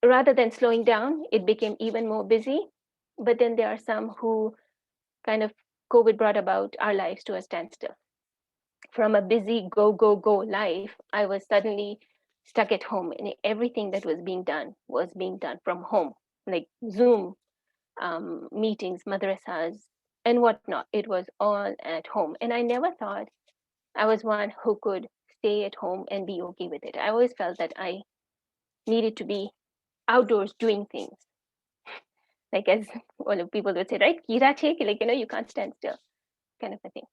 rather than slowing down, it became even more busy. But then there are some who kind of COVID brought about our lives to a standstill. From a busy go, go, go life, I was suddenly stuck at home, and everything that was being done from home, like Zoom meetings, madrasas, and whatnot. It was all at home. And I never thought I was one who could stay at home and be okay with it. I always felt that I needed to be outdoors doing things. Like as all of people would say, right? Kira che, like, you can't stand still, kind of a thing.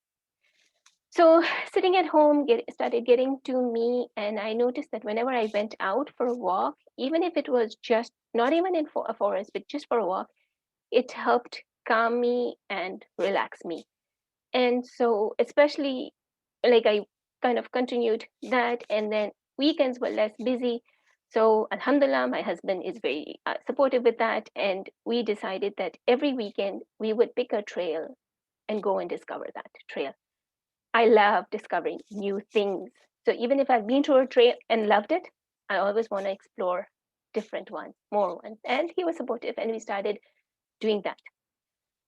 So sitting at home started getting to me, and I noticed that whenever I went out for a walk, even if it was just not even in a forest, but just for a walk, it helped calm me and relax me. And so, especially like I kind of continued that, and then weekends were less busy. So, Alhamdulillah, my husband is very supportive with that. And we decided that every weekend we would pick a trail and go and discover that trail. I love discovering new things. So, even if I've been to a trail and loved it, I always want to explore different ones, more ones. And he was supportive, and we started doing that.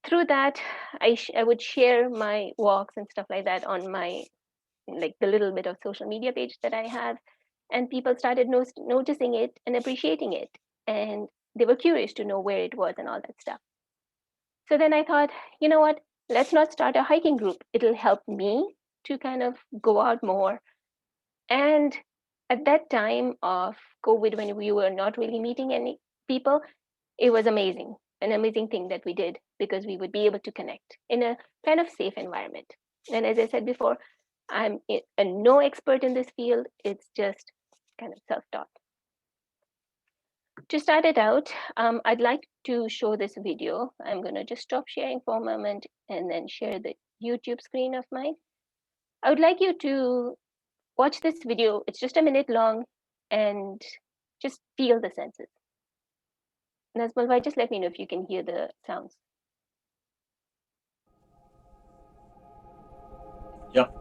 Through that, I would share my walks and stuff like that on my, like, the little bit of social media page that I have, and people started noticing it and appreciating it, and they were curious to know where it was and all that stuff. So then I thought, you know what, let's not start a hiking group. It'll help me to kind of go out more. And at that time of COVID, when we were not really meeting any people, it was amazing, an amazing thing that we did, because we would be able to connect in a kind of safe environment. And as I said before, I'm a no expert in this field. It's just kind of self-taught. To start it out, I'd like to show this video. I'm going to just stop sharing for a moment and then share the YouTube screen of mine. I would like you to watch this video. It's just a minute long, and just feel the senses. Nazmalbhai, just let me know if you can hear the sounds. Yep.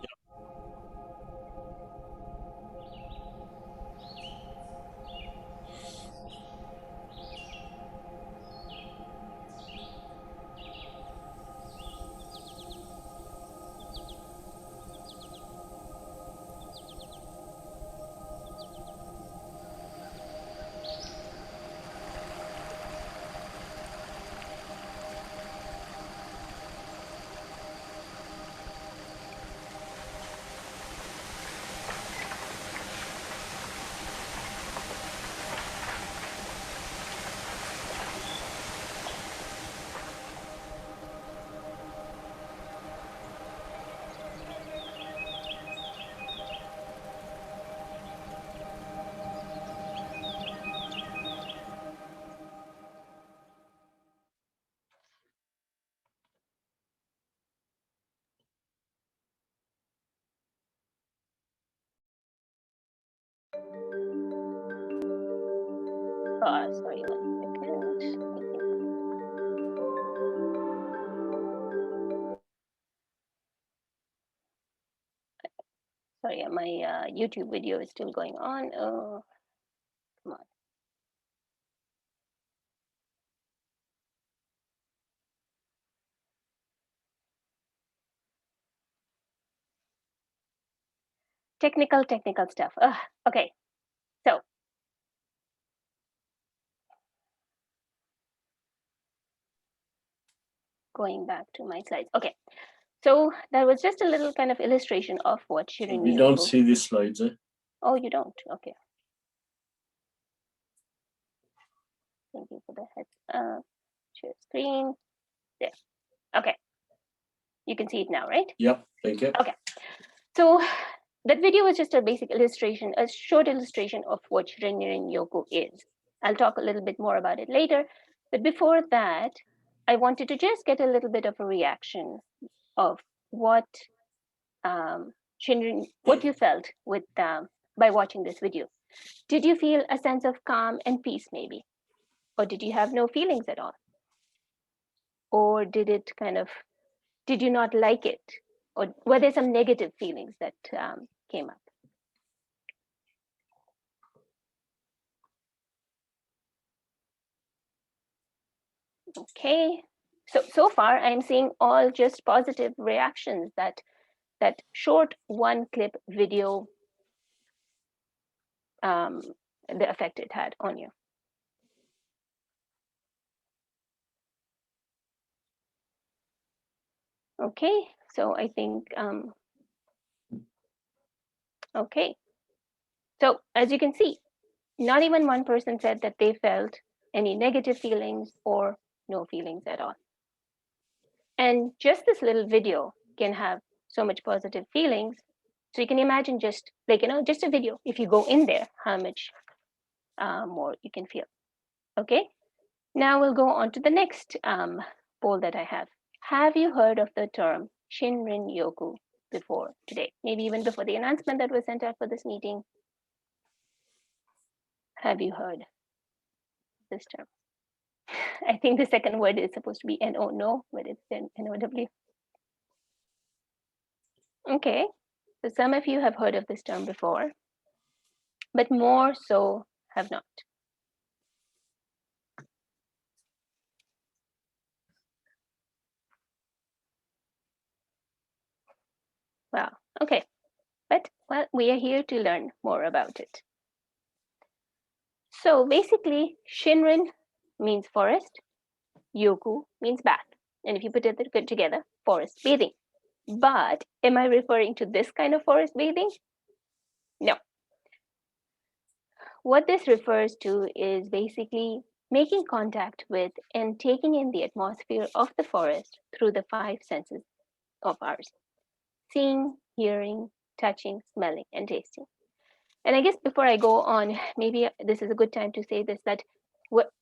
Sorry, 1 second. Sorry, my YouTube video is still going on. Oh, come on. Technical stuff. Okay, so going back to my slides. Okay, so that was just a little kind of illustration of what Shinrin We don't see these slides, eh? Oh, you don't? Okay. Thank you for the heads. Share screen. There. Okay. You can see it now, right? Yep, thank you. Okay. So that video was just a basic illustration, a short illustration of what Shinrin Yoko is. I'll talk a little bit more about it later. But before that, I wanted to just get a little bit of a reaction of what Shinrin, what you felt with by watching this video. Did you feel a sense of calm and peace, maybe? Or did you have no feelings at all? Or did you not like it? Or were there some negative feelings that came up? Okay. So far, I'm seeing all just positive reactions that short one clip video, um, the effect it had on you. Okay, so I think, okay. So as you can see, not even one person said that they felt any negative feelings or no feelings at all. And just this little video can have so much positive feelings. So you can imagine just like, just a video, if you go in there, how much more you can feel. Okay, now we'll go on to the next poll that I have. Have you heard of the term Shinrin Yoku before today? Maybe even before the announcement that was sent out for this meeting. Have you heard this term? I think the second word is supposed to be N-O, no, but it's N-O-W. Okay, so some of you have heard of this term before, but more so have not. Wow, okay. But, well, we are here to learn more about it. So basically, Shinrin means forest, Yoku means bath. And if you put it together, forest bathing. But am I referring to this kind of forest bathing? No. What this refers to is basically making contact with and taking in the atmosphere of the forest through the five senses of ours: seeing, hearing, touching, smelling, and tasting. And I guess before I go on, maybe this is a good time to say this, that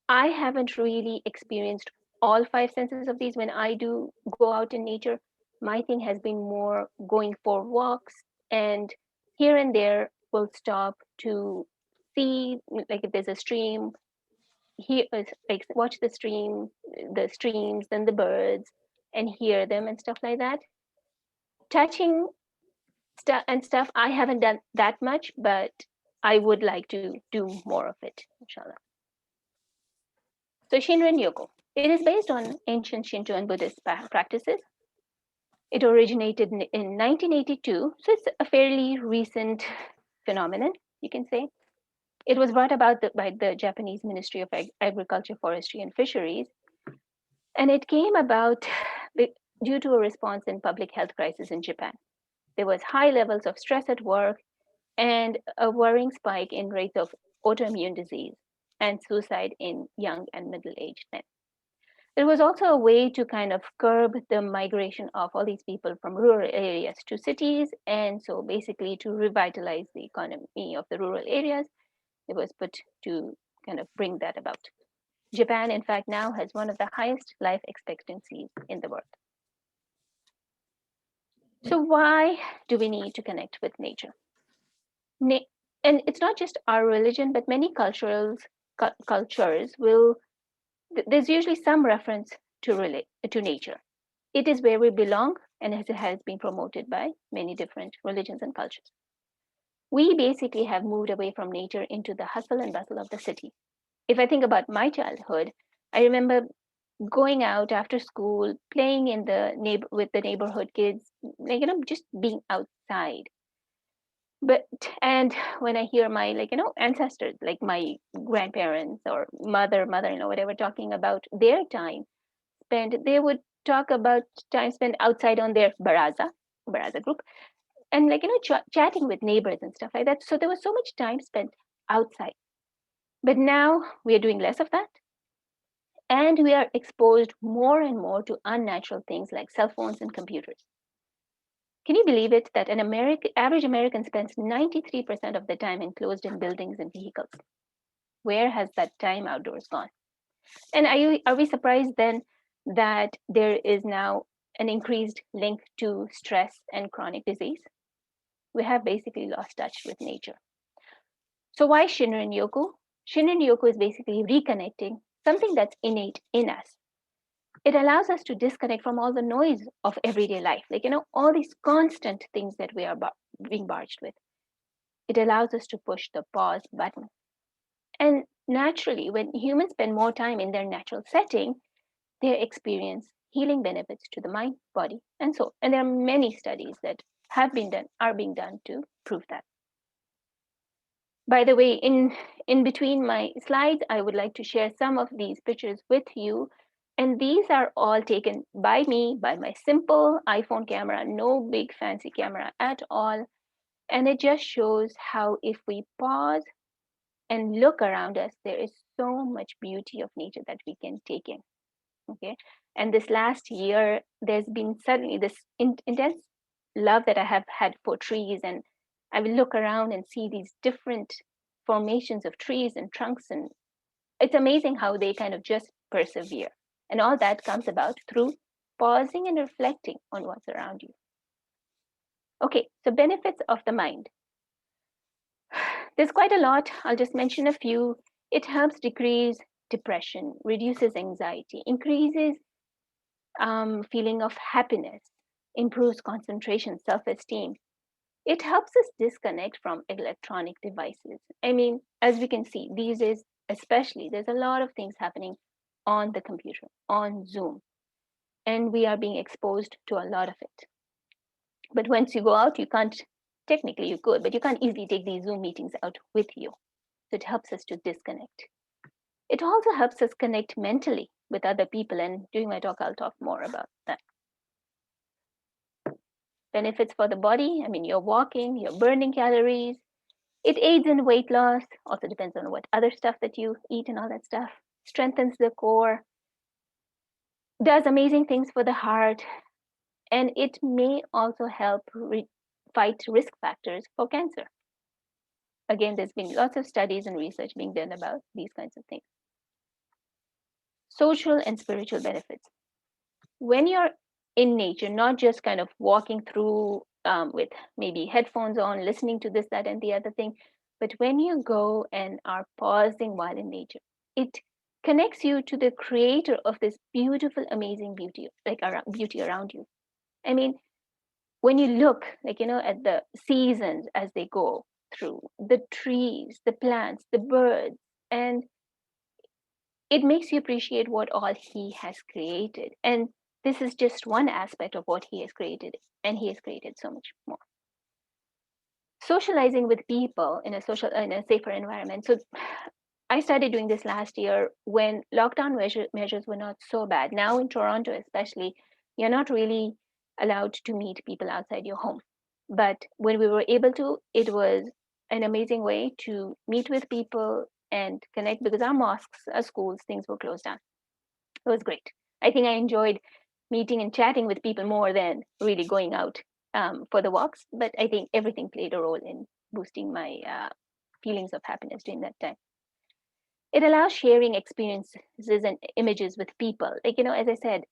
I haven't really experienced all five senses of these. When I do go out in nature, my thing has been more going for walks, and here and there we'll stop to see, like if there's a stream, here, like watch the streams, then the birds, and hear them and stuff like that. Touching stuff, I haven't done that much, but I would like to do more of it, inshallah. So Shinrin Yoku, it is based on ancient Shinto and Buddhist practices. It originated in 1982, so it's a fairly recent phenomenon, you can say. It was brought about by the Japanese Ministry of Agriculture, Forestry, and Fisheries, and it came about due to a response in public health crisis in Japan. There was high levels of stress at work and a worrying spike in rates of autoimmune disease and suicide in young and middle-aged men. It was also a way to kind of curb the migration of all these people from rural areas to cities, and so basically to revitalize the economy of the rural areas, it was put to kind of bring that about. Japan, in fact, now has one of the highest life expectancies in the world. So why do we need to connect with nature? And it's not just our religion, but many cultures will. There's usually some reference to nature. It is where we belong, and it has been promoted by many different religions and cultures. We basically have moved away from nature into the hustle and bustle of the city. If I think about my childhood, I remember going out after school, playing in the with the neighborhood kids, like just being outside. But and when I hear my ancestors, like my grandparents or mother-in-law, whatever, talking about their time spent, they would talk about time spent outside on their baraza group, and chatting with neighbors and stuff like that. So there was so much time spent outside. But now we are doing less of that, and we are exposed more and more to unnatural things like cell phones and computers. Can you believe it that an average American spends 93% of the time enclosed in buildings and vehicles? Where has that time outdoors gone? And are we surprised then that there is now an increased link to stress and chronic disease? We have basically lost touch with nature. So why Shinrin Yoku? Shinrin Yoku is basically reconnecting something that's innate in us. It allows us to disconnect from all the noise of everyday life, all these constant things that we are being barged with. It allows us to push the pause button. And naturally, when humans spend more time in their natural setting, they experience healing benefits to the mind, body, and soul. And there are many studies that have been done, are being done to prove that. By the way, in between my slides, I would like to share some of these pictures with you. And these are all taken by me, by my simple iPhone camera, no big fancy camera at all. And it just shows how if we pause and look around us, there is so much beauty of nature that we can take in. Okay. And this last year, there's been suddenly this intense love that I have had for trees. And I will look around and see these different formations of trees and trunks. And it's amazing how they kind of just persevere. And all that comes about through pausing and reflecting on what's around you. Okay, so benefits of the mind. There's quite a lot. I'll just mention a few. It helps decrease depression, reduces anxiety, increases feeling of happiness, improves concentration, self esteem. It helps us disconnect from electronic devices. I mean, as we can see, these days, especially, there's a lot of things happening on the computer, on Zoom, and we are being exposed to a lot of it. But once you go out, you can't, technically, you could, but you can't easily take these Zoom meetings out with you. So it helps us to disconnect. It also helps us connect mentally with other people. And during my talk, I'll talk more about that. Benefits for the body. I mean, you're walking, you're burning calories. It aids in weight loss. Also depends on what other stuff that you eat and all that stuff. Strengthens the core. Does amazing things for the heart. And it may also help fight risk factors for cancer. Again, there's been lots of studies and research being done about these kinds of things. Social and spiritual benefits. When you're in nature, not just kind of walking through with maybe headphones on, listening to this, that, and the other thing, but when you go and are pausing while in nature, it connects you to the creator of this beautiful, amazing beauty, like beauty around you. I mean, when you look, like, at the seasons as they go through, the trees, the plants, the birds, and it makes you appreciate what all he has created. And this is just one aspect of what he has created, and he has created so much more. Socializing with people in a safer environment. So I started doing this last year when lockdown measures were not so bad. Now in Toronto especially, you're not really allowed to meet people outside your home. But when we were able to, it was an amazing way to meet with people and connect, because our mosques, our schools, things were closed down. It was great. I think I enjoyed meeting and chatting with people more than really going out for the walks. But I think everything played a role in boosting my feelings of happiness during that time. It allows sharing experiences and images with people. Like, as I said,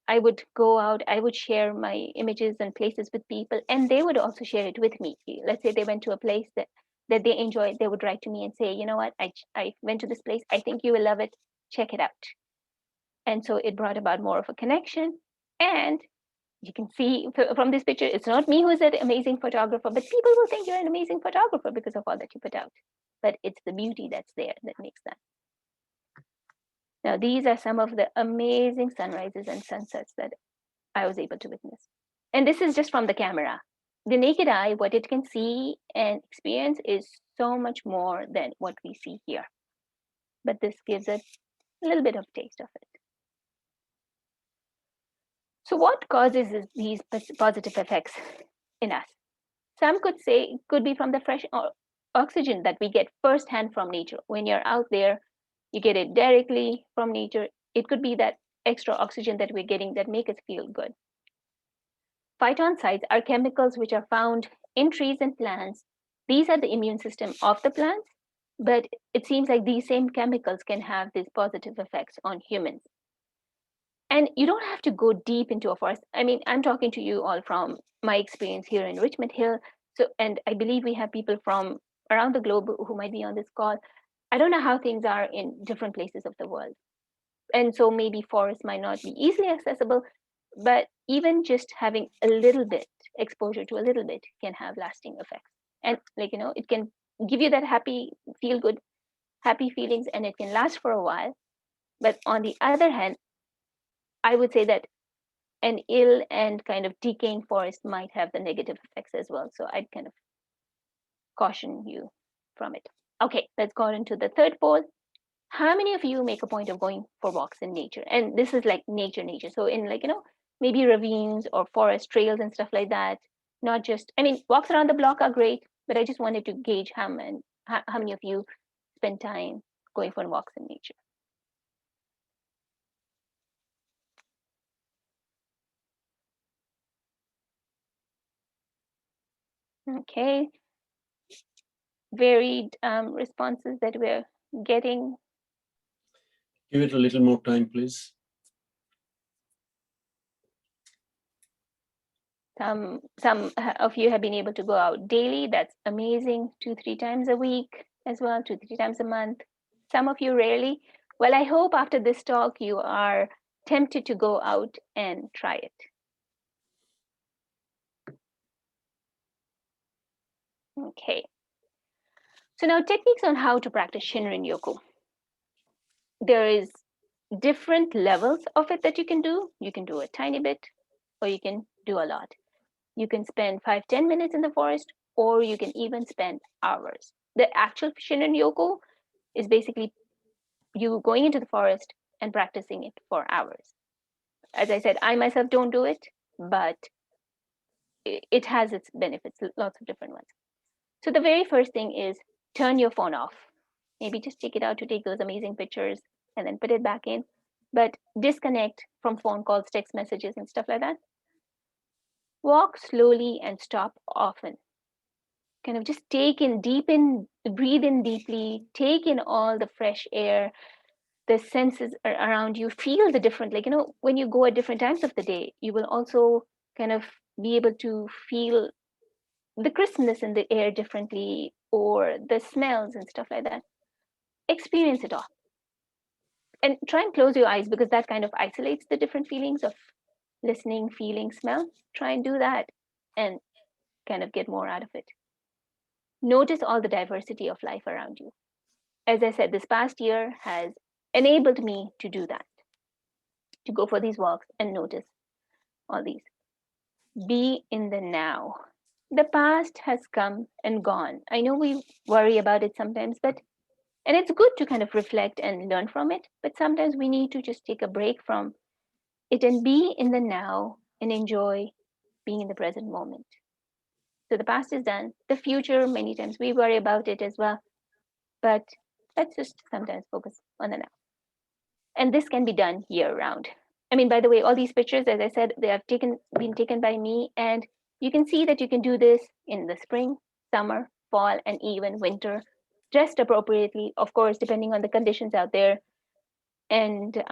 I would go out, I would share my images and places with people, and they would also share it with me. Let's say they went to a place that they enjoyed, they would write to me and say, you know what, I went to this place, I think you will love it, check it out. And so it brought about more of a connection. And you can see from this picture, it's not me who's an amazing photographer, but people will think you're an amazing photographer because of all that you put out. But it's the beauty that's there that makes that. Now, these are some of the amazing sunrises and sunsets that I was able to witness. And this is just from the camera. The naked eye, what it can see and experience is so much more than what we see here. But this gives us a little bit of taste of it. So what causes these positive effects in us? Some could say it could be from the fresh oxygen that we get firsthand from nature. When you're out there, you get it directly from nature. It could be that extra oxygen that we're getting that make us feel good. Phytoncides are chemicals which are found in trees and plants. These are the immune system of the plants, but it seems like these same chemicals can have these positive effects on humans. And you don't have to go deep into a forest. I mean, I'm talking to you all from my experience here in Richmond Hill. So, and I believe we have people from around the globe who might be on this call. I don't know how things are in different places of the world. And so maybe forests might not be easily accessible, but even just having a little bit exposure to a little bit can have lasting effects. And it can give you that happy, feel good, happy feelings, and it can last for a while. But on the other hand, I would say that an ill and kind of decaying forest might have the negative effects as well. So I'd kind of caution you from it. Okay, let's go into the third poll. How many of you make a point of going for walks in nature? And this is like nature. So in like, maybe ravines or forest trails and stuff like that. Not just, I mean, walks around the block are great, but I just wanted to gauge how many of you spend time going for walks in nature. Okay, varied responses that we're getting. Give it a little more time, please. Some of you have been able to go out daily. That's amazing. 2-3 times a week as well, 2-3 times a month. Some of you rarely. Well, I hope after this talk you are tempted to go out and try it. Okay. So now techniques on how to practice Shinrin Yoko. There is different levels of it that you can do. You can do a tiny bit, or you can do a lot. You can spend 5-10 minutes in the forest, or you can even spend hours. The actual Shinrin Yoko is basically you going into the forest and practicing it for hours. As I said, I myself don't do it, but it has its benefits, lots of different ones. So the very first thing is turn your phone off. Maybe just take it out to take those amazing pictures and then put it back in, but disconnect from phone calls, text messages, and stuff like that. Walk slowly and stop often. Kind of just breathe in deeply, take in all the fresh air, the senses around you, feel the different, like, when you go at different times of the day, you will also kind of be able to feel the crispness in the air differently, or the smells and stuff like that. Experience it all. And try and close your eyes, because that kind of isolates the different feelings of listening, feeling, smell. Try and do that and kind of get more out of it. Notice all the diversity of life around you. As I said, this past year has enabled me to do that, to go for these walks and notice all these. Be in the now. The past has come and gone. I know we worry about it sometimes, and it's good to kind of reflect and learn from it, but sometimes we need to just take a break from it and be in the now and enjoy being in the present moment. So the past is done. The future, many times we worry about it as well, but let's just sometimes focus on the now. And this can be done year round. I mean, by the way, all these pictures, as I said, they have been taken by me, and you can see that you can do this in the spring, summer, fall, and even winter, dressed appropriately, of course, depending on the conditions out there. And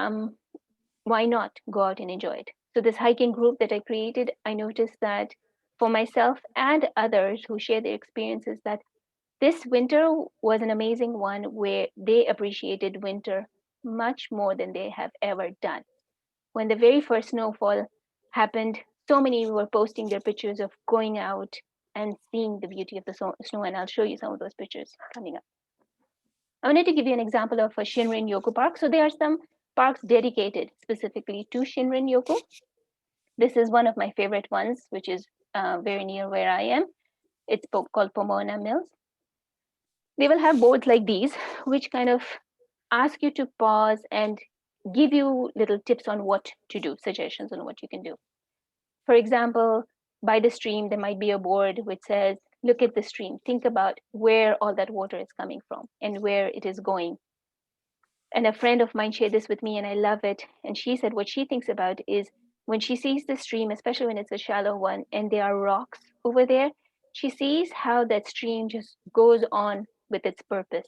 why not go out and enjoy it? So this hiking group that I created, I noticed that for myself and others who share their experiences, that this winter was an amazing one where they appreciated winter much more than they have ever done. When the very first snowfall happened, so many were posting their pictures of going out and seeing the beauty of the snow, and I'll show you some of those pictures coming up. I wanted to give you an example of a Shinrin Yoko park. So there are some parks dedicated specifically to Shinrin Yoko. This is one of my favorite ones, which is very near where I am. It's called Pomona Mills. They will have boards like these, which kind of ask you to pause and give you little tips on what to do, suggestions on what you can do. For example, by the stream, there might be a board which says, look at the stream, think about where all that water is coming from and where it is going. And a friend of mine shared this with me, and I love it. And she said what she thinks about is when she sees the stream, especially when it's a shallow one and there are rocks over there, she sees how that stream just goes on with its purpose.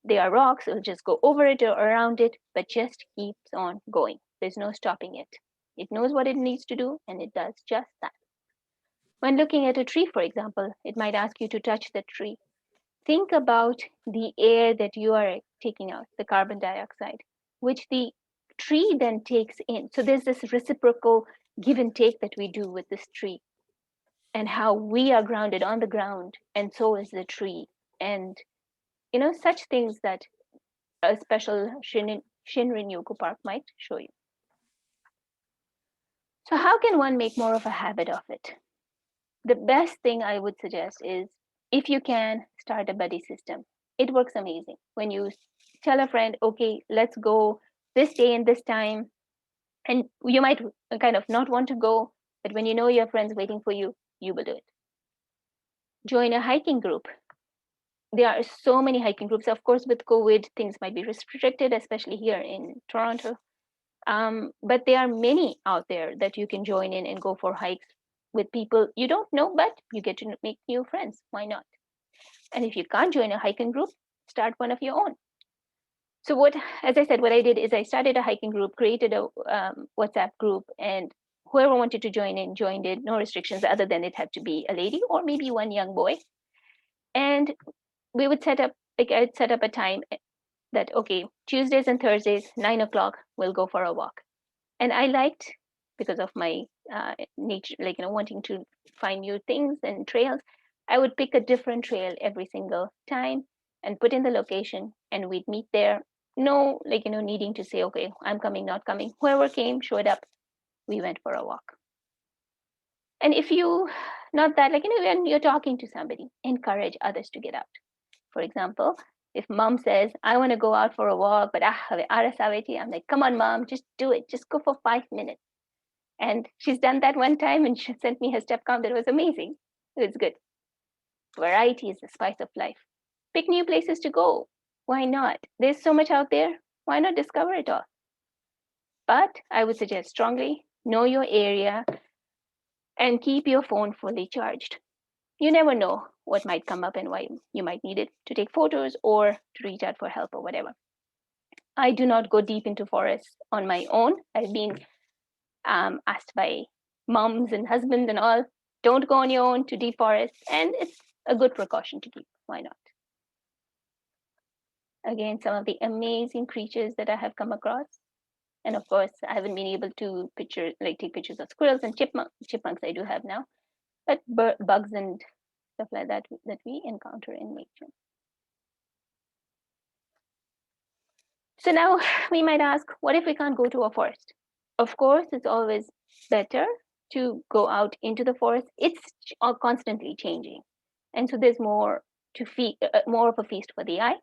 There are rocks, it'll just go over it or around it, but just keeps on going. There's no stopping it. It knows what it needs to do, and it does just that. When looking at a tree, for example, it might ask you to touch the tree. Think about the air that you are taking out, the carbon dioxide, which the tree then takes in. So there's this reciprocal give and take that we do with this tree, and how we are grounded on the ground, and so is the tree. And such things that a special Shinrin Yoko Park might show you. So, how can one make more of a habit of it? The best thing I would suggest is, if you can, start a buddy system. It works amazing. When you tell a friend, okay, let's go this day and this time, and you might kind of not want to go, but when you know your friends waiting for you, you will do it. Join a hiking group. There are so many hiking groups. Of course, with COVID, things might be restricted, especially here in Toronto. But there are many out there that you can join in and go for hikes with people you don't know, but you get to make new friends. Why not? And if you can't join a hiking group, start one of your own. So what, as I said, what I did is I started a hiking group, created a WhatsApp group, and whoever wanted to join in joined it. No restrictions other than it had to be a lady or maybe one young boy. And we would set up, like I'd set up a time that, okay, Tuesdays and Thursdays, 9 o'clock, we'll go for a walk. And I liked, because of my nature, like, wanting to find new things and trails, I would pick a different trail every single time and put in the location, and we'd meet there. No, like, needing to say, okay, I'm coming, not coming. Whoever came, showed up, we went for a walk. And if you, not that, like, when you're talking to somebody, encourage others to get out. For example, if mom says, I want to go out for a walk, but I'm like, come on, mom, just do it. Just go for 5 minutes. And she's done that one time and she sent me her step count. That was amazing. It was good. Variety is the spice of life. Pick new places to go. Why not? There's so much out there. Why not discover it all? But I would suggest strongly, know your area and keep your phone fully charged. You never know what might come up and why you might need it to take photos or to reach out for help or whatever. I do not go deep into forests on my own. I've been asked by moms and husbands and all, don't go on your own to deep forests. And it's a good precaution to keep. Why not? Again, some of the amazing creatures that I have come across. And of course, I haven't been able to take pictures of squirrels and chipmunks I do have now, but bugs and stuff like that that we encounter in nature. So now we might ask, what if we can't go to a forest? Of course, it's always better to go out into the forest. It's constantly changing. And so there's more to more of a feast for the eye,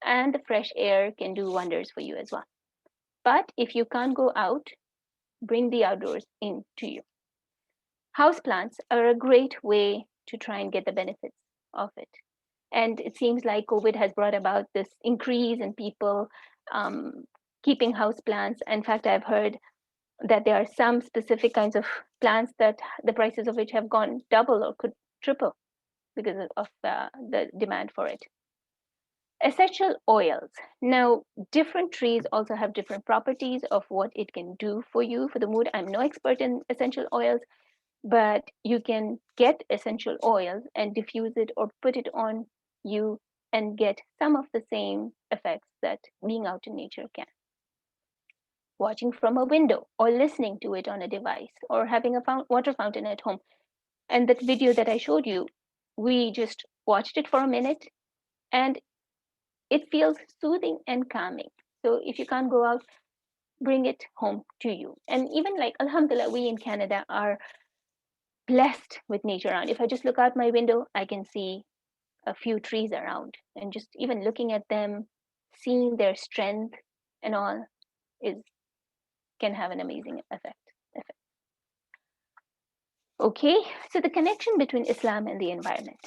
and the fresh air can do wonders for you as well. But if you can't go out, bring the outdoors into you. Houseplants are a great way to try and get the benefits of it. And it seems like COVID has brought about this increase in people um, keeping houseplants. In fact, I've heard that there are some specific kinds of plants that the prices of which have gone double or could triple because of the demand for it. Essential oils. Now, different trees also have different properties of what it can do for you, for the mood. I'm no expert in essential oils, but you can get essential oils and diffuse it or put it on you and get some of the same effects that being out in nature can. Watching from a window or listening to it on a device or having a water fountain at home. And that video that I showed you, we just watched it for a minute and it feels soothing and calming. So if you can't go out, bring it home to you. And even like, alhamdulillah, we in Canada are blessed with nature around. If I just look out my window, I can see a few trees around. And just even looking at them, seeing their strength and all is can have an amazing effect. Okay, so the connection between Islam and the environment.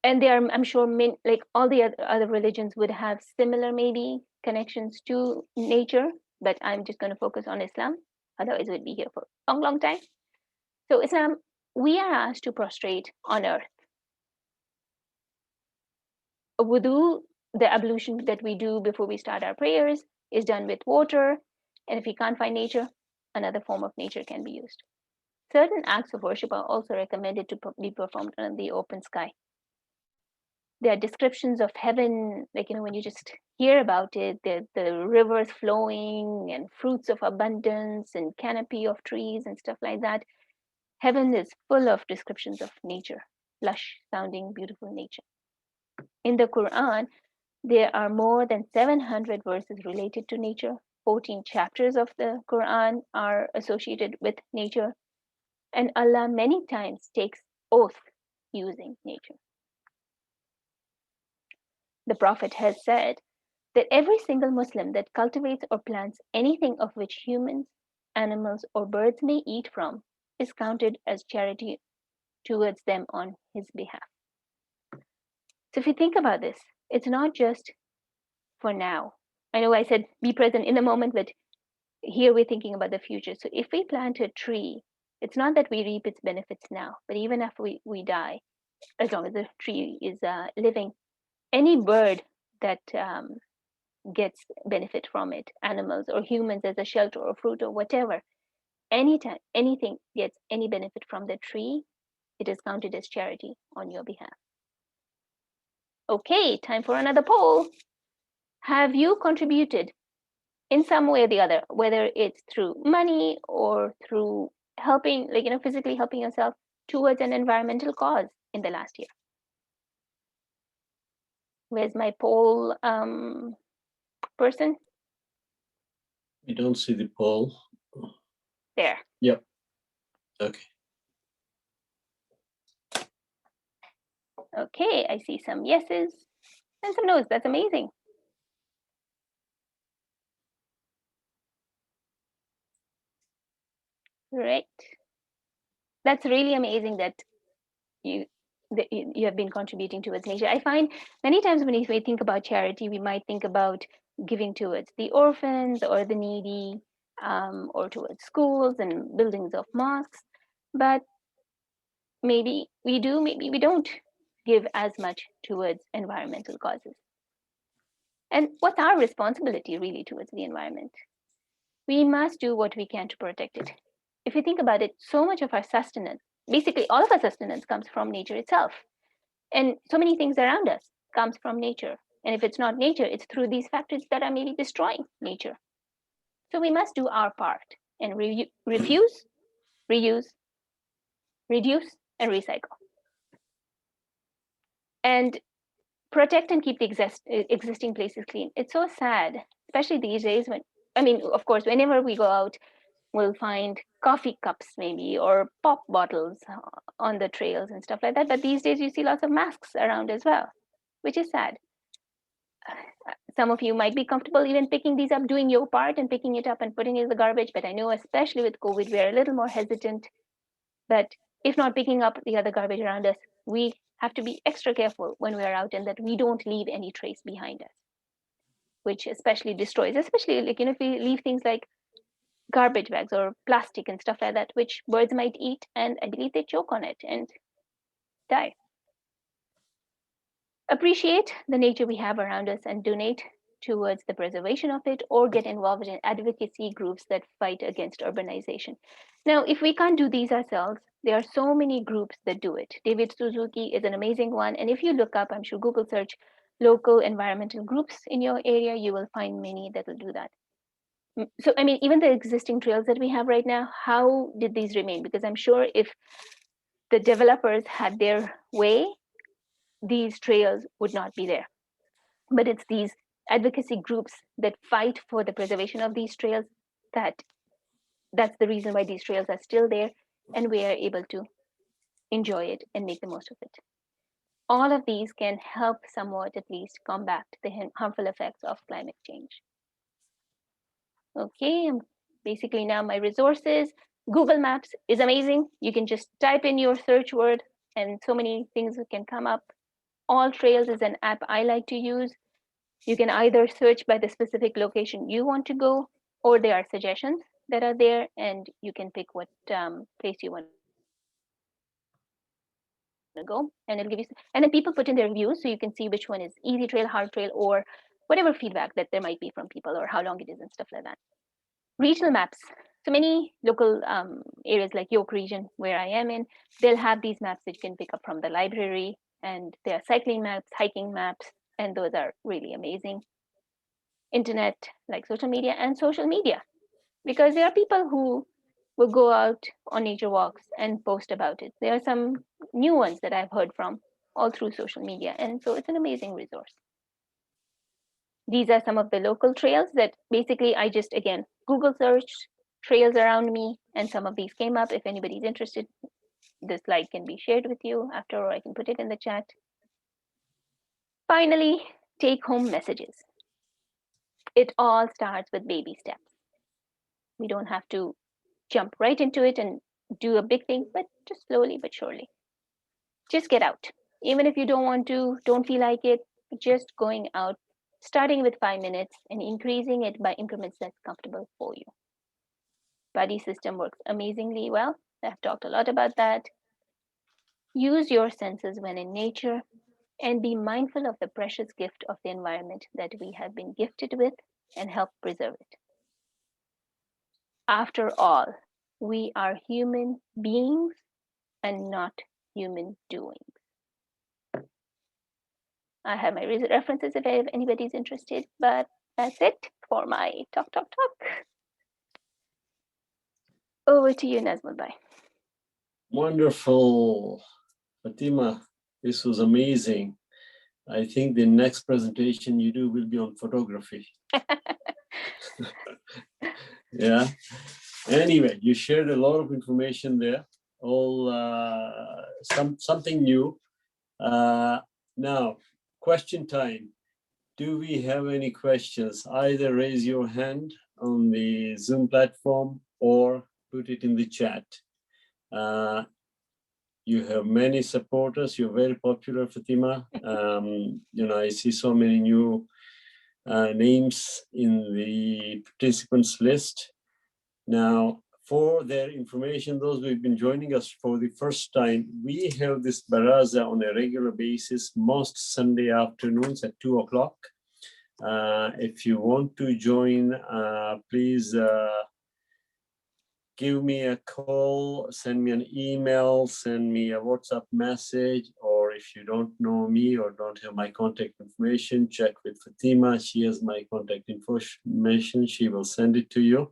And there are, I'm sure, like all the other religions would have similar maybe connections to nature, but I'm just going to focus on Islam. Otherwise, we'd be here for a long, long time. So Islam, we are asked to prostrate on earth. Wudu, the ablution that we do before we start our prayers, is done with water. And if we can't find nature, another form of nature can be used. Certain acts of worship are also recommended to be performed under the open sky. There are descriptions of heaven, like, when you just hear about it, the rivers flowing and fruits of abundance and canopy of trees and stuff like that. Heaven is full of descriptions of nature, lush sounding, beautiful nature. In the Quran, there are more than 700 verses related to nature, 14 chapters of the Quran are associated with nature, and Allah many times takes oath using nature. The Prophet has said that every single Muslim that cultivates or plants anything of which humans, animals, or birds may eat from is counted as charity towards them on his behalf. So if you think about this, it's not just for now. I know I said be present in the moment, but here we're thinking about the future. So if we plant a tree, it's not that we reap its benefits now, but even after we die, as long as the tree is living, any bird that gets benefit from it, animals or humans as a shelter or fruit or whatever, anytime anything gets any benefit from the tree, it is counted as charity on your behalf. Okay, time for another poll. Have you contributed in some way or the other, whether it's through money or through helping, like, physically helping yourself towards an environmental cause in the last year? Where's my poll person? We don't see the poll. There. Yep. Okay. Okay, I see some yeses and some no's. That's amazing. Right. That's really amazing that you you have been contributing towards nature. I find many times when we think about charity, we might think about giving towards the orphans or the needy, or towards schools and buildings of mosques. But maybe we do, maybe we don't give as much towards environmental causes. And what's our responsibility really towards the environment? We must do what we can to protect it. If you think about it, so much of our sustenance, basically all of our sustenance, comes from nature itself. And so many things around us comes from nature. And if it's not nature, it's through these factors that are maybe destroying nature. So we must do our part and refuse, reuse, reduce, and recycle. And protect and keep the existing places clean. It's so sad, especially these days when, I mean, of course, whenever we go out, we'll find coffee cups maybe or pop bottles on the trails and stuff like that. But these days you see lots of masks around as well, which is sad. Some of you might be comfortable even picking these up, doing your part and picking it up and putting it in the garbage. But I know, especially with COVID, we're a little more hesitant. But if not picking up the other garbage around us, we have to be extra careful when we're out and that we don't leave any trace behind us, which especially destroys, especially like, if we leave things like garbage bags or plastic and stuff like that, which birds might eat, and I believe they choke on it and die. Appreciate the nature we have around us and donate towards the preservation of it, or get involved in advocacy groups that fight against urbanization. Now, if we can't do these ourselves, there are so many groups that do it. David Suzuki is an amazing one. And if you look up, I'm sure Google search local environmental groups in your area, you will find many that will do that. So, I mean, even the existing trails that we have right now, how did these remain? Because I'm sure if the developers had their way, these trails would not be there. But it's these advocacy groups that fight for the preservation of these trails that's the reason why these trails are still there and we are able to enjoy it and make the most of it. All of these can help somewhat at least combat the harmful effects of climate change. Okay, basically now my resources. Google Maps is amazing. You can just type in your search word and so many things can come up. All Trails is an app I like to use. You can either search by the specific location you want to go, or there are suggestions that are there, and you can pick what place you want to go, and it'll give you. And then people put in their reviews, so you can see which one is easy trail, hard trail, or whatever feedback that there might be from people, or how long it is and stuff like that. Regional maps. So many local areas like York region, where I am in, they'll have these maps that you can pick up from the library, and there are cycling maps, hiking maps, and those are really amazing. Internet, like social media, and social media, because there are people who will go out on nature walks and post about it. There are some new ones that I've heard from all through social media, and so it's an amazing resource. These are some of the local trails that basically I just, again, Google searched trails around me, and some of these came up. If anybody's interested, this slide can be shared with you after, or I can put it in the chat. Finally, take home messages. It all starts with baby steps. We don't have to jump right into it and do a big thing, but just slowly but surely. Just get out. Even if you don't want to, don't feel like it, just going out, starting with 5 minutes and increasing it by increments that's comfortable for you. Buddy system works amazingly well. I've talked a lot about that. Use your senses when in nature and be mindful of the precious gift of the environment that we have been gifted with and help preserve it. After all, we are human beings and not human doings. I have my references if anybody's interested, but that's it for my talk. Over to you, Nazmulbhai. Wonderful. Fatima, this was amazing. I think the next presentation you do will be on photography. Yeah. Anyway, you shared a lot of information there, all something new. Now, question time. Do we have any questions? Either raise your hand on the Zoom platform or put it in the chat. You have many supporters. You're very popular, Fatima. I see so many new names in the participants list. Now, for their information, those who've been joining us for the first time, we have this baraza on a regular basis, most Sunday afternoons at 2 o'clock. If you want to join, please give me a call, send me an email, send me a WhatsApp message, or if you don't know me or don't have my contact information, check with Fatima. She has my contact information. She will send it to you.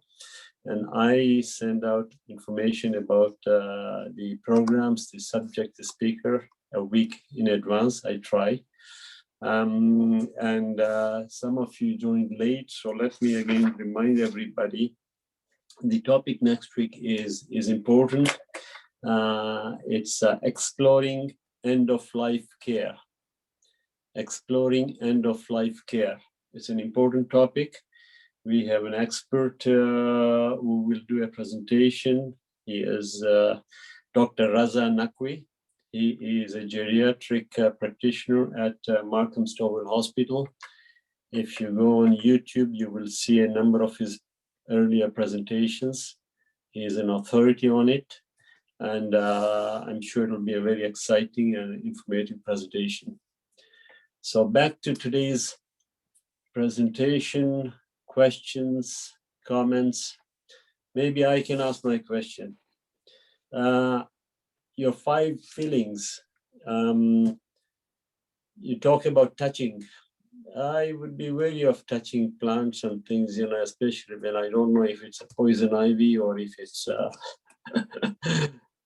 And I send out information about the programs, the subject, the speaker, a week in advance. I try. And some of you joined late, so let me again remind everybody. The topic next week is important. It's exploring end-of-life care. Exploring end-of-life care. It's an important topic. We have an expert who will do a presentation. He is Dr. Raza Nakwi. He is a geriatric practitioner at Markham Stouffville Hospital. If you go on YouTube, you will see a number of his earlier presentations. He is an authority on it, and I'm sure it will be a very exciting and informative presentation. So back to today's presentation. Questions, comments. Maybe I can ask my question. Your 5 feelings. You talk about touching. I would be wary of touching plants and things, especially when I don't know if it's a poison ivy or if it's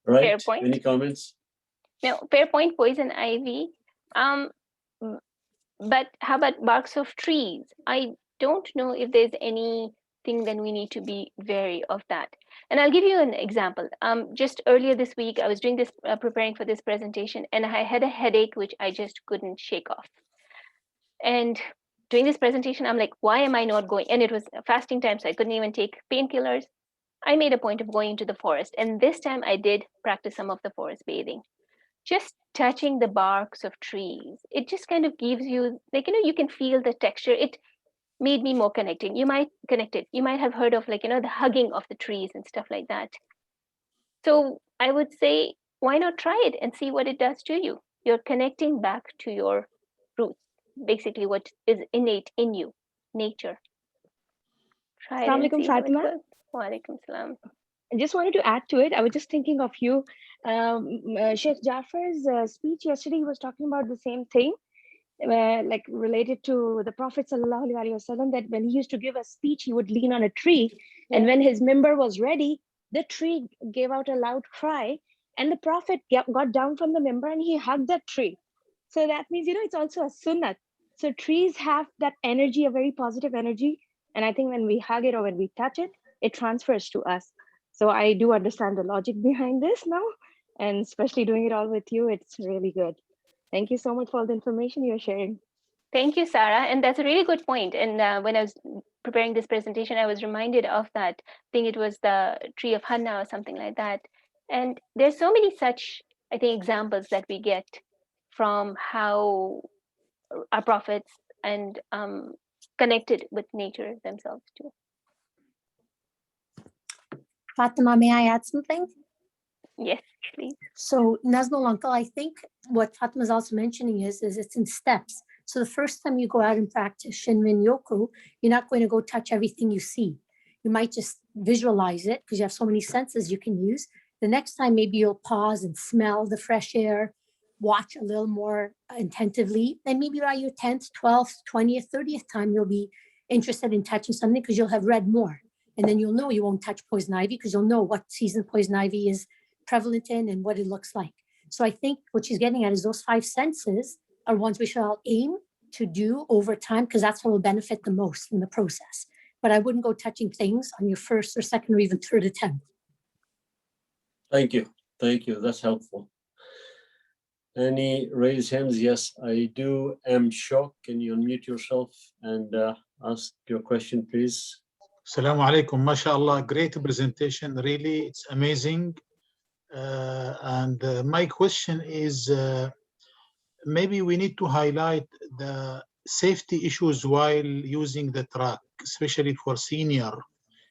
right. Fair point. Any comments? No, fair point. Poison ivy. But how about barks of trees? I don't know if there's anything that we need to be wary of that. And I'll give you an example. Just earlier this week, I was doing this, preparing for this presentation, and I had a headache which I just couldn't shake off. And doing this presentation, I'm like, why am I not going? And it was fasting time, so I couldn't even take painkillers. I made a point of going into the forest, and this time I did practice some of the forest bathing. Just touching the barks of trees, it just kind of gives you, you can feel the texture. It made me more connected. You might have heard of the hugging of the trees and stuff like that. So I would say, why not try it and see what it does to you? You're connecting back to your roots, basically what is innate in you, nature. Try it and see how it goes. Walaikum salam. I just wanted to add to it. I was just thinking of you. Sheikh Jafar's speech yesterday, he was talking about the same thing, like related to the Prophet Sallallahu Alaihi Wasallam, that when he used to give a speech, he would lean on a tree. Yeah. And when his member was ready, the tree gave out a loud cry, and the Prophet got down from the member and he hugged that tree. So that means, it's also a sunnah So trees have that energy, a very positive energy. And I think when we hug it or when we touch it, it transfers to us. So I do understand the logic behind this now. And especially doing it all with you, it's really good. Thank you so much for all the information you're sharing. Thank you, Sarah. And that's a really good point. And when I was preparing this presentation, I was reminded of that. I think it was the tree of Hanna or something like that. And there's so many such, I think, examples that we get from how our prophets and connected with nature themselves too. Fatima, may I add something? Yes, please. So Nazmul uncle, I think what Fatima is also mentioning is it's in steps. So the first time you go out and practice Shinrin Yoko, you're not going to go touch everything you see. You might just visualize it because you have so many senses you can use. The next time, maybe you'll pause and smell the fresh air, watch a little more attentively. Then maybe by your 10th, 12th, 20th, 30th time, you'll be interested in touching something because you'll have read more. And then you'll know you won't touch poison ivy because you'll know what season poison ivy is prevalent in and what it looks like. So I think what she's getting at is those 5 senses are ones we should all aim to do over time because that's what will benefit the most in the process. But I wouldn't go touching things on your first or second or even third attempt. Thank you. Thank you. That's helpful. Any raised hands? Yes, I do. Am shocked. Can you unmute yourself and ask your question, please? Assalamu alaikum. MashaAllah. Great presentation. Really, it's amazing. My question is, maybe we need to highlight the safety issues while using the track, especially for senior,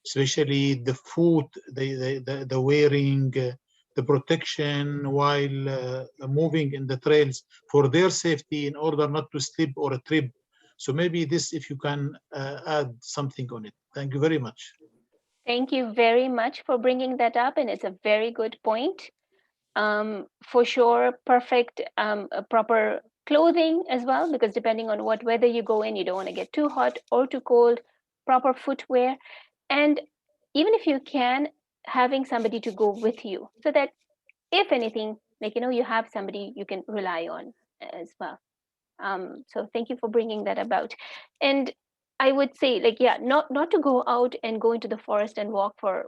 especially the foot, the wearing, the protection while moving in the trails for their safety in order not to slip or trip. So maybe this, if you can add something on it. Thank you very much. Thank you very much for bringing that up. And it's a very good point. For sure, perfect, proper clothing as well, because depending on what weather you go in, you don't want to get too hot or too cold, proper footwear. And even if you can, having somebody to go with you so that if anything, like, you have somebody you can rely on as well. So thank you for bringing that about. And I would say, like, yeah, not to go out and go into the forest and walk for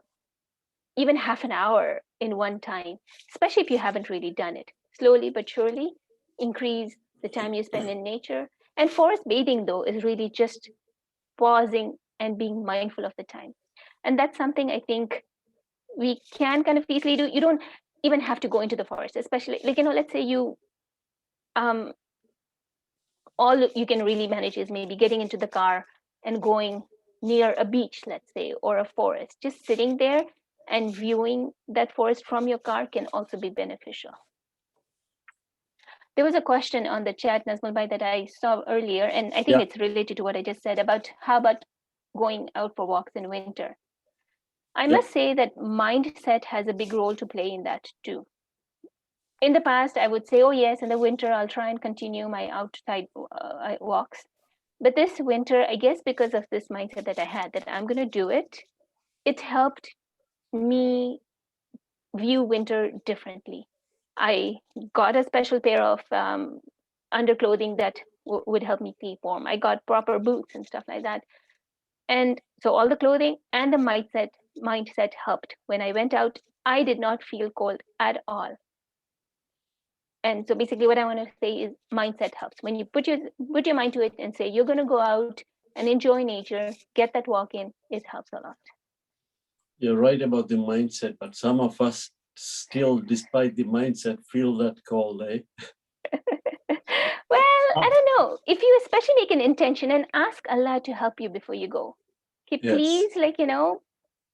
even half an hour in one time, especially if you haven't really done it. Slowly but surely increase the time you spend in nature. And forest bathing, though, is really just pausing and being mindful of the time. And that's something I think we can kind of easily do. You don't even have to go into the forest, especially, like, let's say you, all you can really manage is maybe getting into the car and going near a beach, let's say, or a forest. Just sitting there and viewing that forest from your car can also be beneficial. There was a question on the chat, Nazmulbhai, that I saw earlier, and I think it's related to what I just said about how about going out for walks in winter. I must say that mindset has a big role to play in that too. In the past, I would say, oh yes, in the winter, I'll try and continue my outside walks. But this winter, I guess because of this mindset that I had that I'm going to do it, it helped me view winter differently. I got a special pair of underclothing that would help me keep warm. I got proper boots and stuff like that. And so all the clothing and the mindset helped. When I went out, I did not feel cold at all. And so basically what I want to say is mindset helps. When you put your mind to it and say you're going to go out and enjoy nature, get that walk in, it helps a lot. You're right about the mindset, but some of us still, despite the mindset, feel that cold, eh? Well, I don't know. If you especially make an intention and ask Allah to help you before you go. Okay, please,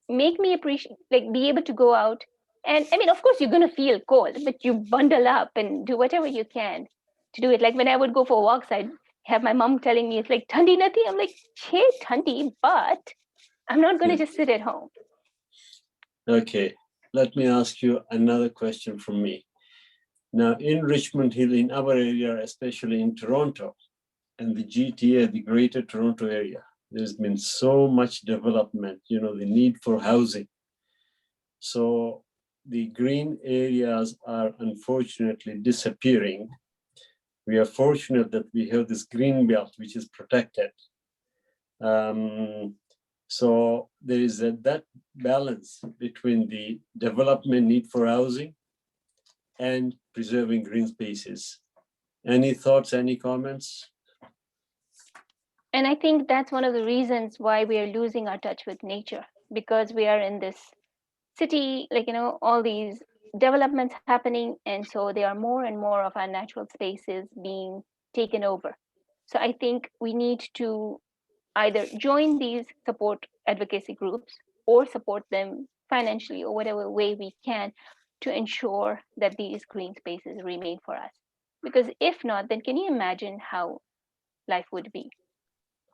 make me appreciate, be able to go out. And I mean, of course, you're going to feel cold, but you bundle up and do whatever you can to do it. Like when I would go for walks, I'd have my mom telling me, it's like, Thandi nati. I'm like, hey, Thandi, but I'm not going to just sit at home. Okay, let me ask you another question from me. Now, in Richmond Hill, in our area, especially in Toronto and the GTA, the Greater Toronto area, there's been so much development, the need for housing. So the green areas are unfortunately disappearing. We are fortunate that we have this green belt, which is protected. So there is that balance between the development need for housing and preserving green spaces. Any thoughts, any comments? And I think that's one of the reasons why we are losing our touch with nature, because we are in this city, like, all these developments happening. And so there are more and more of our natural spaces being taken over. So I think we need to either join these support advocacy groups or support them financially or whatever way we can to ensure that these green spaces remain for us. Because if not, then can you imagine how life would be,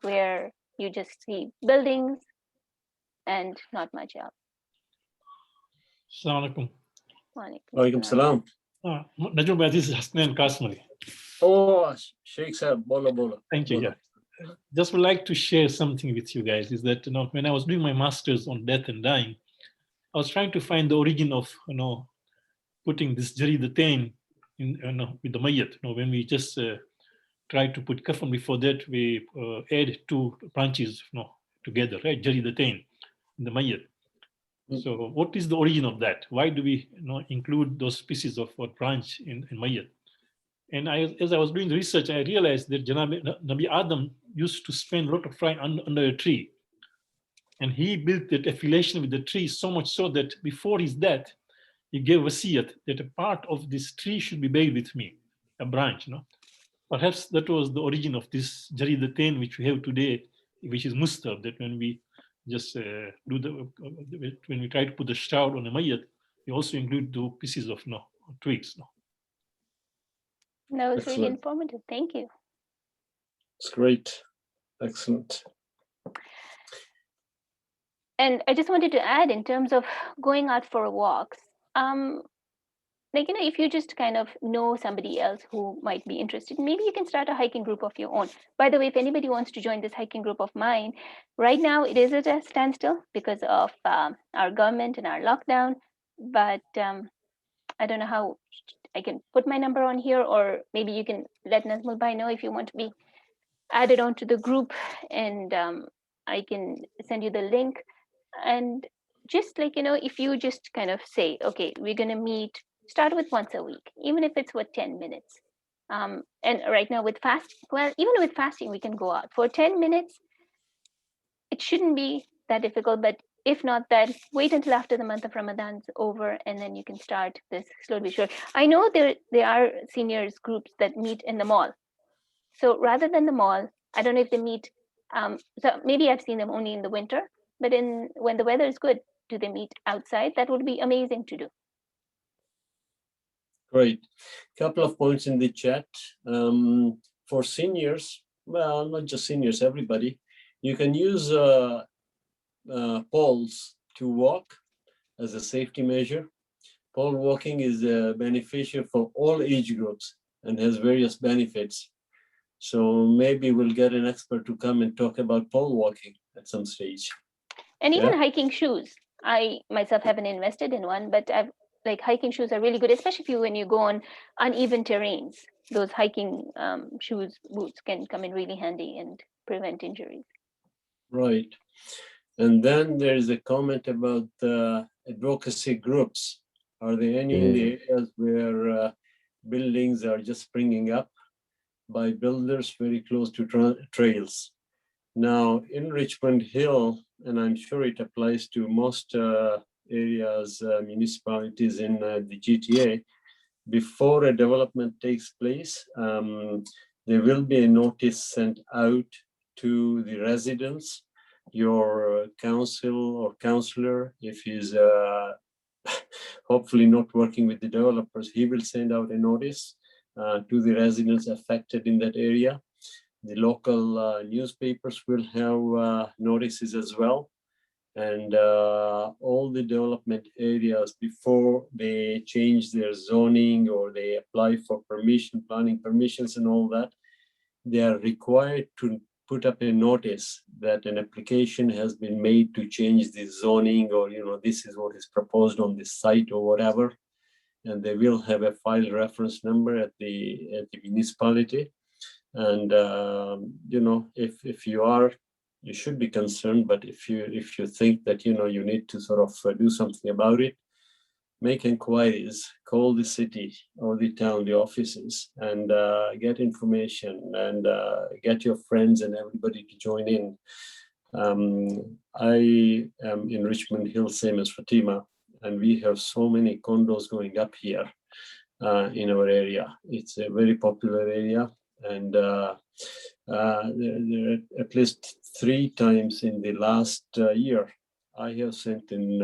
where you just see buildings and not much else? Assalamu alaikum. Walaikum salam. Najum Bhai, this is Hasnain Kasmali. Oh, Sheikh Sahab, bola bola. Thank you. Yeah. Just would like to share something with you guys, is that, when I was doing my master's on death and dying, I was trying to find the origin of, putting this jari datain in, with the mayyat. When we just try to put kafan, before that we add two branches, together, right? Jari datain in the mayyat. So what is the origin of that? Why do we include those pieces of branch in mayyat? And as I was doing the research, I realized that Nabi Adam used to spend a lot of time under a tree. And he built that affiliation with the tree so much so that before his death, he gave wasiyat that a part of this tree should be buried with me, a branch. Perhaps that was the origin of this jari datain which we have today, which is mustab, that when we just when we try to put the shroud on a mayyat, we also include two pieces of twigs. That was really Excellent. informative. Thank you. It's great. Excellent. And I just wanted to add, in terms of going out for walks, if you just kind of know somebody else who might be interested, maybe you can start a hiking group of your own. By the way, if anybody wants to join this hiking group of mine, right now it is at a standstill because of our government and our lockdown. But I don't know how I can put my number on here, or maybe you can let Nazmul Bhai know if you want to be added onto the group, and I can send you the link. And just if you just kind of say, okay, we're going to meet, start with once a week, even if it's for 10 minutes. And right now with even with fasting, we can go out for 10 minutes. It shouldn't be that difficult, but if not that, wait until after the month of Ramadan's over, and then you can start this slowly. Sure. I know there are seniors groups that meet in the mall. So rather than the mall, I don't know if they meet, so maybe I've seen them only in the winter, but when the weather is good, do they meet outside? That would be amazing to do. Great. Couple of points in the chat. For seniors, well, not just seniors, everybody, you can use poles to walk as a safety measure. Pole walking is beneficial for all age groups and has various benefits. So maybe we'll get an expert to come and talk about pole walking at some stage. And even hiking shoes. I myself haven't invested in one, but hiking shoes are really good, especially when you go on uneven terrains. Those hiking shoes, boots can come in really handy and prevent injuries. Right. And then there is a comment about advocacy groups. Are there any in the areas where buildings are just springing up by builders very close to trails? Now, in Richmond Hill, and I'm sure it applies to most areas, municipalities in the GTA, before a development takes place, there will be a notice sent out to the residents. Your council or councillor, if he's hopefully not working with the developers, he will send out a notice to the residents affected in that area. The local newspapers will have notices as well. And all the development areas, before they change their zoning or they apply for planning permissions and all that, they are required to put up a notice that an application has been made to change the zoning, or this is what is proposed on this site or whatever. and they will have a file reference number at the municipality. And if you are, you should be concerned. But if you think that you need to sort of do something about it, make inquiries, call the city or the town, the offices, and get information, and get your friends and everybody to join in. I am in Richmond Hill, same as Fatima, and we have so many condos going up here in our area. It's a very popular area, and there are at least 3 times in the last year I have sent in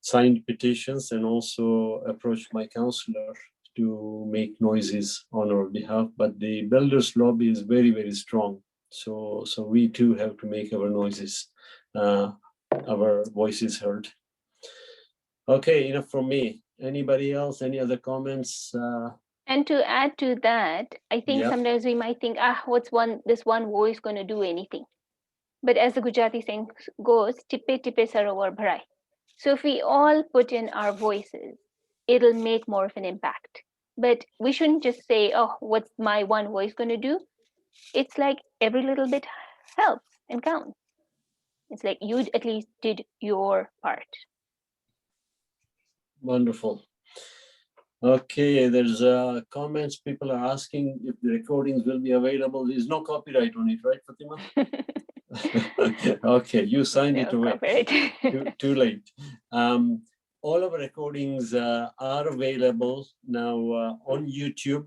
signed petitions and also approached my counselor to make noises on our behalf. But the builders lobby is very, very strong. So we too have to make our noises, our voices heard. Okay, enough from me. Anybody else? Any other comments? And to add to that, I think Yeah. sometimes we might think, what's this one voice going to do anything? But as the Gujarati saying goes, tippe tippe sarovar bharai. So if we all put in our voices, it'll make more of an impact. But we shouldn't just say, what's my one voice going to do? It's like every little bit helps and counts. It's like you at least did your part. Wonderful. Okay, there's comments. People are asking if the recordings will be available. There's no copyright on it, right, Fatima? Okay, you signed it away. Too late. All of our recordings are available now on YouTube.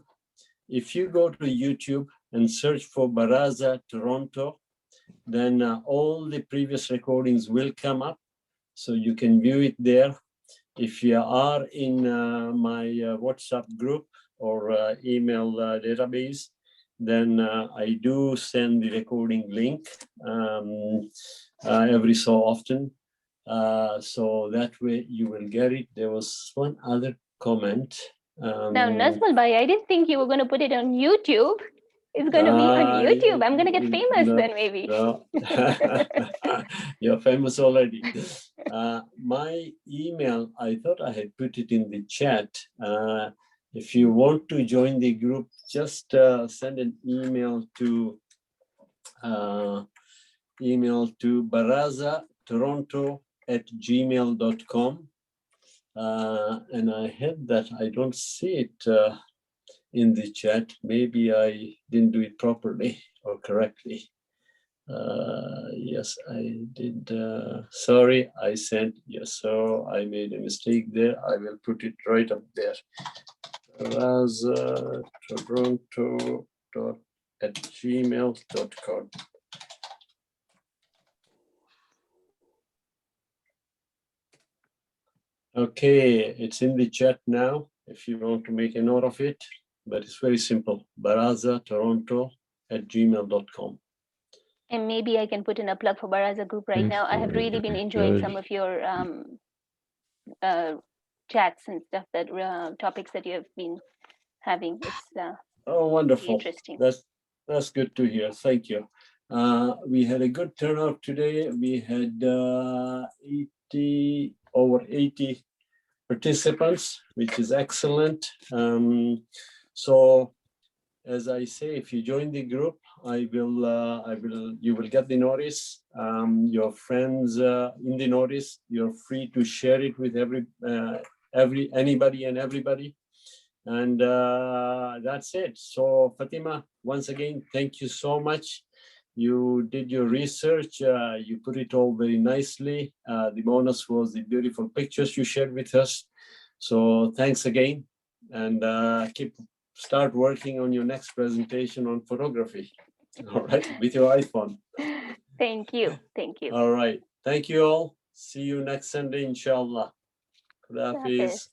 If you go to YouTube and search for Baraza Toronto, then all the previous recordings will come up, so you can view it there. If you are in my WhatsApp group or email database, then I do send the recording link every so often. So that way you will get it. There was one other comment. Now, Nazmal Bhai, I didn't think you were going to put it on YouTube. It's going to be on YouTube. I'm going to get famous then, maybe. No. You're famous already. My email, I thought I had put it in the chat. If you want to join the group, just send an email to barazatoronto@gmail.com. And I had that. I don't see it in the chat. Maybe I didn't do it properly or correctly. Yes, I did. Sorry, I sent, yes, so I made a mistake there. I will put it right up there. Toronto@gmail.com. Okay, it's in the chat now, if you want to make a note of it, but it's very simple. barazatoronto@gmail.com. And maybe I can put in a plug for Baraza group right now. I have really been enjoying some of your chats and stuff, that topics that you have been having. It's wonderful. Interesting. That's good to hear. Thank you. We had a good turnout today. We had over 80 participants, which is excellent. So as I say, if you join the group, you will get the notice. Your friends in the notice, you're free to share it with anybody and everybody. And that's it. So Fatima, once again, thank you so much. You did your research, you put it all very nicely. The bonus was the beautiful pictures you shared with us. So thanks again, and start working on your next presentation on photography. All right, with your iPhone. Thank you. Thank you. All right. Thank you all. See you next Sunday, inshallah. Khuda Hafiz.